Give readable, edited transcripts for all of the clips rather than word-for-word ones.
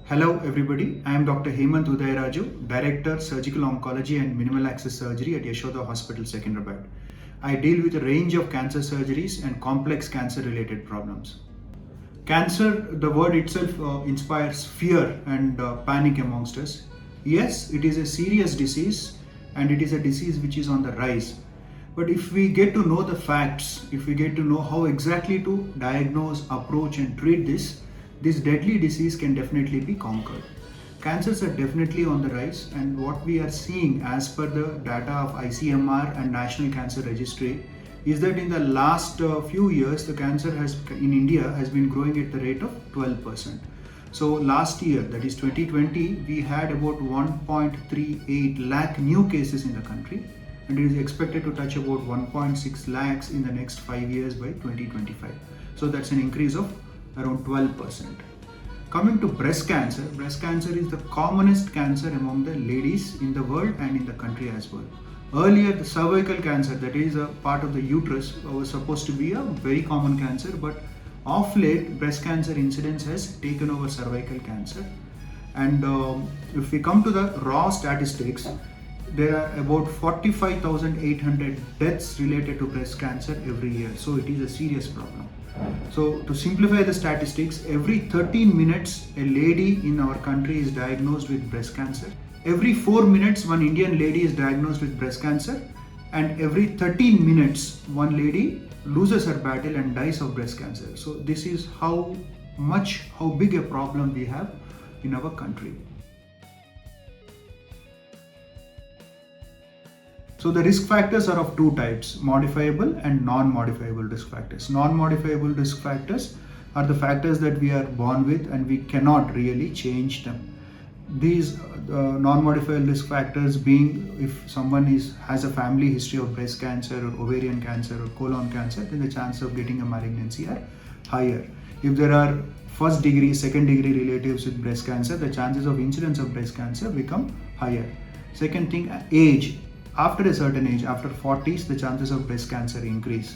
Hello everybody, I am Dr. Hemant Udayaraju, Director Surgical Oncology and Minimal Access Surgery at Yashoda Hospital, Secunderabad. I deal with a range of cancer surgeries and complex cancer related problems. Cancer, the word itself inspires fear and panic amongst us. Yes, it is a serious disease and it is a disease which is on the rise. But if we get to know the facts, if we get to know how exactly to diagnose, approach, and treat this deadly disease can definitely be conquered. Cancers are definitely on the rise, and what we are seeing as per the data of ICMR and National Cancer Registry is that in the last few years, the cancer in India has been growing at the rate of 12%. So last year, that is 2020, we had about 1.38 lakh new cases in the country, and it is expected to touch about 1.6 lakhs in the next 5 years by 2025. So that's an increase of around 12%. Coming to breast cancer is the commonest cancer among the ladies in the world and in the country as well. Earlier, the cervical cancer, that is a part of the uterus, was supposed to be a very common cancer, but of late, breast cancer incidence has taken over cervical cancer. And if we come to the raw statistics, there are about 45,800 deaths related to breast cancer every year. So it is a serious problem. So to simplify the statistics, every 13 minutes a lady in our country is diagnosed with breast cancer. Every 4 minutes one Indian lady is diagnosed with breast cancer, and every 13 minutes one lady loses her battle and dies of breast cancer. So this is how big a problem we have in our country. So the risk factors are of two types, modifiable and non-modifiable risk factors. Non-modifiable risk factors are the factors that we are born with and we cannot really change them. These non-modifiable risk factors being, if someone has a family history of breast cancer or ovarian cancer or colon cancer, then the chances of getting a malignancy are higher. If there are first degree, second degree relatives with breast cancer, the chances of incidence of breast cancer become higher. Second thing, age. After a certain age, after 40s, the chances of breast cancer increase.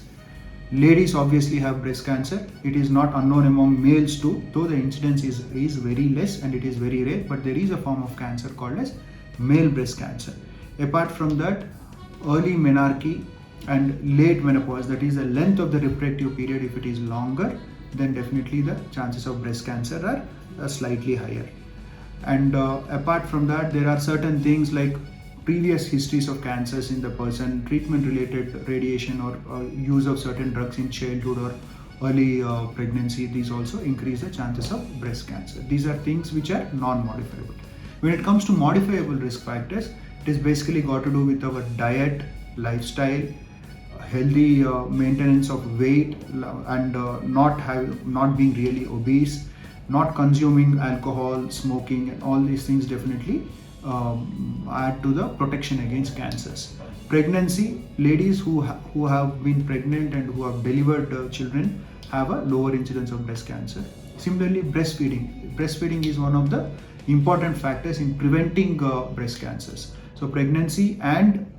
Ladies obviously have breast cancer. It is not unknown among males too, though the incidence is very less and it is very rare, but there is a form of cancer called as male breast cancer. Apart from that, early menarche and late menopause, that is the length of the reproductive period, if it is longer, then definitely the chances of breast cancer are slightly higher. And apart from that, there are certain things like previous histories of cancers in the person, treatment related radiation or use of certain drugs in childhood or early pregnancy. These also increase the chances of breast cancer. These are things which are non-modifiable. When it comes to modifiable risk factors, it is basically got to do with our diet, lifestyle, healthy maintenance of weight, and not being really obese, not consuming alcohol, smoking, and all these things definitely add to the protection against cancers. Pregnancy, ladies who have been pregnant and who have delivered children have a lower incidence of breast cancer. Similarly, breastfeeding is one of the important factors in preventing breast cancers. So pregnancy and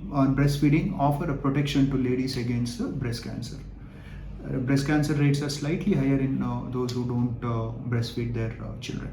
breastfeeding offer a protection to ladies against breast cancer. Breast cancer rates are slightly higher in those who don't breastfeed their children.